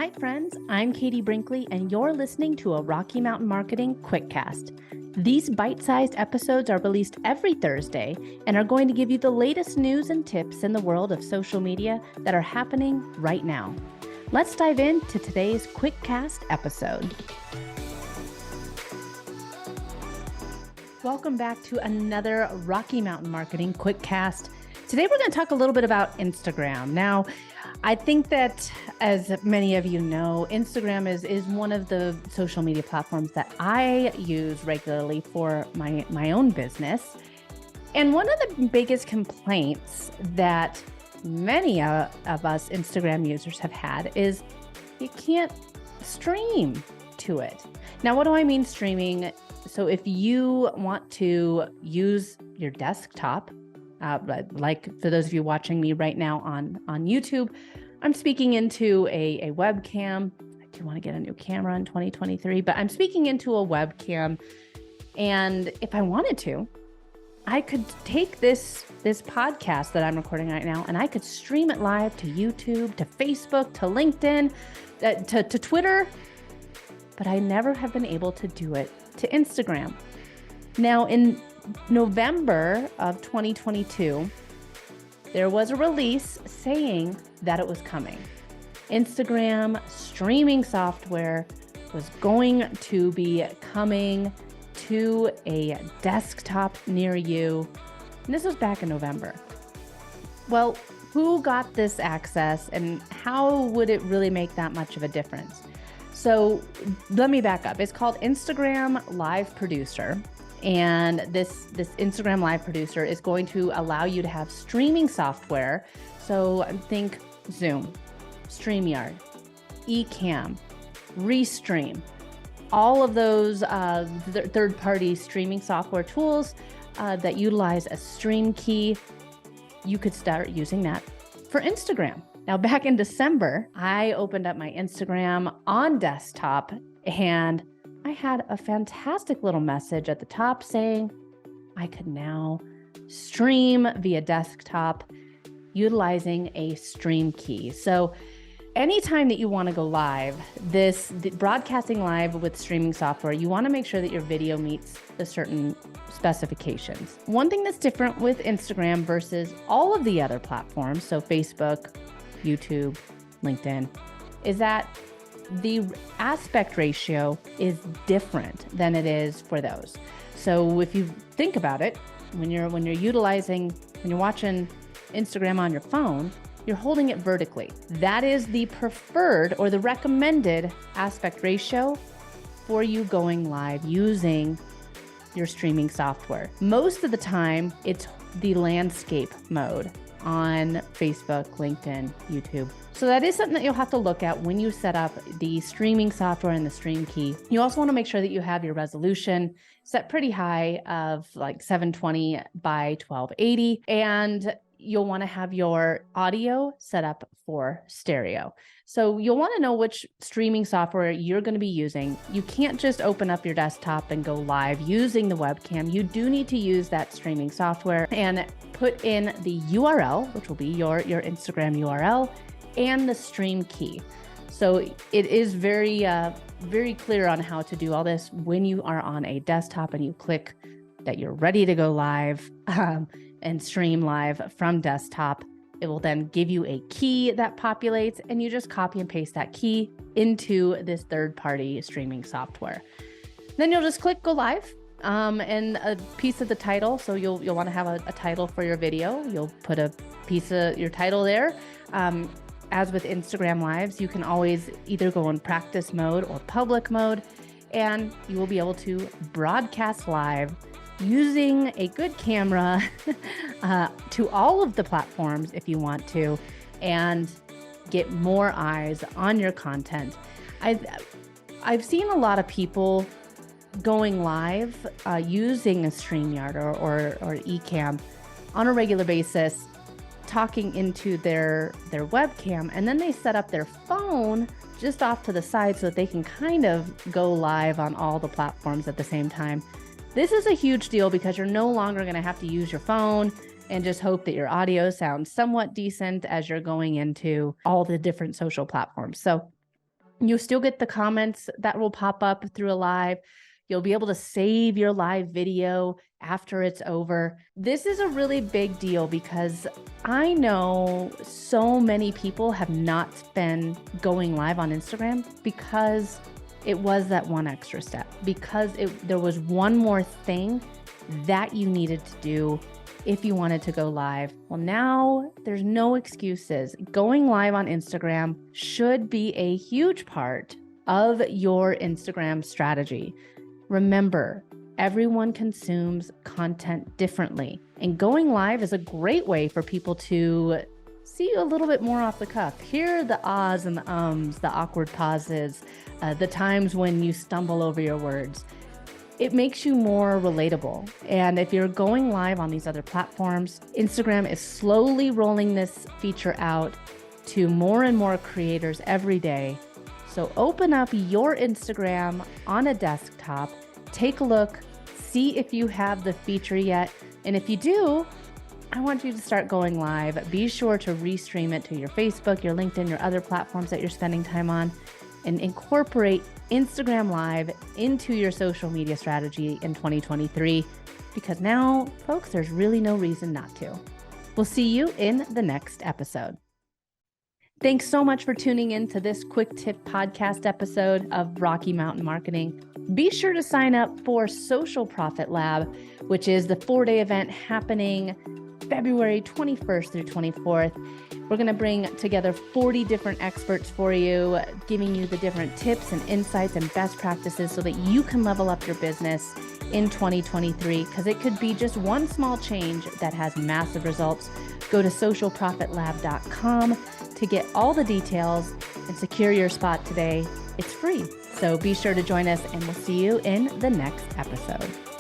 Hi friends, I'm Katie Brinkley and you're listening to a Rocky Mountain Marketing Quickcast. These bite-sized episodes are released every Thursday and are going to give you the latest news and tips in the world of social media that are happening right now. Let's dive into today's Quickcast episode. Welcome back to another Rocky Mountain Marketing Quickcast. Today we're going to talk a little bit about Instagram. Now, I think that, as many of you know, Instagram is one of the social media platforms that I use regularly for my own business. And one of the biggest complaints that many of us Instagram users have had is you can't stream to it. Now, what do I mean streaming? So if you want to use your desktop, like for those of you watching me right now on YouTube, I'm speaking into a webcam. I do want to get a new camera in 2023, but I'm speaking into a webcam. And if I wanted to, I could take this podcast that I'm recording right now, and I could stream it live to YouTube, to Facebook, to LinkedIn, to Twitter, but I never have been able to do it to Instagram. Now, in November of 2022, there was a release saying that it was coming. Instagram streaming software was going to be coming to a desktop near you. And this was back in November. Well, who got this access and how would it really make that much of a difference? So let me back up. It's called Instagram Live Producer. And this Instagram Live Producer is going to allow you to have streaming software. So think Zoom, StreamYard, Ecamm, Restream, all of those third-party streaming software tools that utilize a stream key. You could start using that for Instagram. Now, back in December, I opened up my Instagram on desktop and I had a fantastic little message at the top saying I could now stream via desktop utilizing a stream key. So anytime that you want to go live, broadcasting live with streaming software, you want to make sure that your video meets the certain specifications. One thing that's different with Instagram versus all of the other platforms, so Facebook, YouTube, LinkedIn, is that the aspect ratio is different than it is for those. So if you think about it, when you're watching Instagram on your phone, you're holding it vertically. That is the preferred or the recommended aspect ratio for you going live using your streaming software. Most of the time, it's the landscape mode on Facebook, LinkedIn, YouTube. So that is something that you'll have to look at when you set up the streaming software and the stream key. You also want to make sure that you have your resolution set pretty high of like 720 by 1280. And you'll want to have your audio set up for stereo. So you'll want to know which streaming software you're going to be using. You can't just open up your desktop and go live using the webcam. You do need to use that streaming software and put in the URL, which will be your Instagram URL, and the stream key. So it is very clear on how to do all this when you are on a desktop and you click that you're ready to go live and stream live from desktop. It will then give you a key that populates and you just copy and paste that key into this third-party streaming software. Then you'll just click go live and a piece of the title. So you'll want to have a title for your video. You'll put a piece of your title there. As with Instagram Lives, you can always either go in practice mode or public mode, and you will be able to broadcast live using a good camera to all of the platforms if you want to, and get more eyes on your content. I've seen a lot of people going live using a StreamYard or Ecamm on a regular basis, talking into their webcam, and then they set up their phone just off to the side so that they can kind of go live on all the platforms at the same time. This is a huge deal because you're no longer going to have to use your phone and just hope that your audio sounds somewhat decent as you're going into all the different social platforms. So You still get the comments that will pop up through a live. You'll be able to save your live video after it's over. This is a really big deal because I know so many people have not been going live on Instagram because it was that one extra step, because there was one more thing that you needed to do if you wanted to go live. Well, now there's no excuses. Going live on Instagram should be a huge part of your Instagram strategy. Remember, everyone consumes content differently, and going live is a great way for people to see you a little bit more off the cuff. Hear the ahs and the ums, the awkward pauses, the times when you stumble over your words. It makes you more relatable. And if you're going live on these other platforms, Instagram is slowly rolling this feature out to more and more creators every day. So open up your Instagram on a desktop, take a look, see if you have the feature yet. And if you do, I want you to start going live. Be sure to restream it to your Facebook, your LinkedIn, your other platforms that you're spending time on, and incorporate Instagram Live into your social media strategy in 2023, because now, folks, there's really no reason not to. We'll see you in the next episode. Thanks so much for tuning in to this quick tip podcast episode of Rocky Mountain Marketing. Be sure to sign up for Social Profit Lab, which is the 4-day event happening February 21st through 24th. We're going to bring together 40 different experts for you, giving you the different tips and insights and best practices so that you can level up your business in 2023, because it could be just one small change that has massive results. Go to socialprofitlab.com to get all the details and secure your spot today. It's free. So be sure to join us, and we'll see you in the next episode.